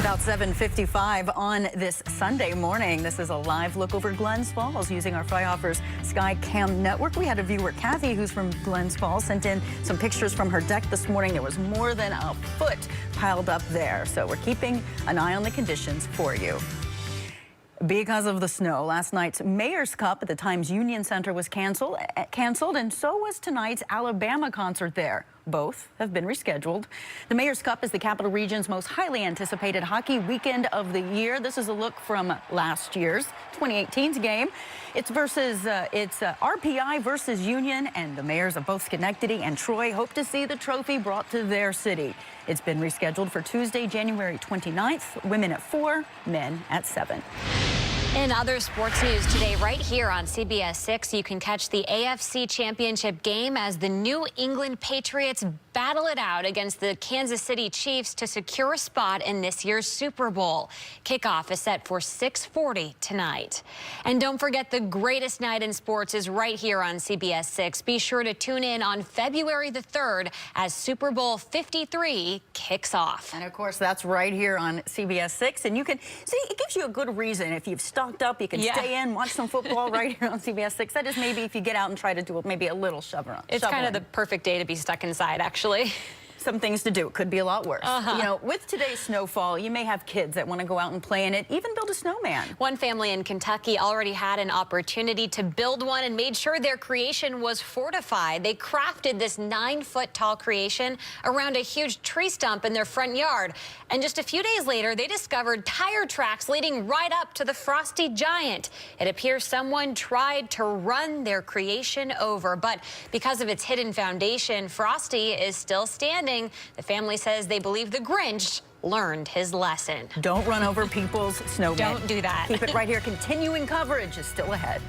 About 7:55 on this Sunday morning. This is a live look over Glens Falls using our Flyhoffers Skycam network. We had a viewer, Kathy, who's from Glens Falls, sent in some pictures from her deck this morning. There was more than a foot piled up there. So we're keeping an eye on the conditions for you. Because of the snow, last night's Mayor's Cup at the Times Union Center was canceled, and so was tonight's Alabama concert there. Both have been rescheduled. The Mayor's Cup is the Capital Region's most highly anticipated hockey weekend of the year. This is a look from last year's 2018's game. It's RPI versus Union, and the mayors of both Schenectady and Troy hope to see the trophy brought to their city. It's been rescheduled for Tuesday, January 29th. Women at 4, men at 7. In other sports news today, right here on CBS 6, you can catch the AFC Championship game as the New England Patriots battle it out against the Kansas City Chiefs to secure a spot in this year's Super Bowl. Kickoff is set for 6:40 tonight. And don't forget, the greatest night in sports is right here on CBS 6. Be sure to tune in on February the 3rd as Super Bowl 53 kicks off. And of course, that's right here on CBS 6. And you can see, it gives you a good reason. If you've stocked up, you can stay in, watch some football right here on CBS 6. That is maybe if you get out and try to do maybe a little shoveling. It's kind of the perfect day to be stuck inside, actually. Some things to do. It could be a lot worse. You know, with today's snowfall, you may have kids that want to go out and play in it, even build a snowman. One family in Kentucky already had an opportunity to build one and made sure their creation was fortified. They crafted this 9-foot tall creation around a huge tree stump in their front yard. And just a few days later, they discovered tire tracks leading right up to the Frosty Giant. It appears someone tried to run their creation over, but because of its hidden foundation, Frosty is still standing. The family says they believe the Grinch learned his lesson. Don't run over people's snowmen. Don't do that. Keep it right here. Continuing coverage is still ahead.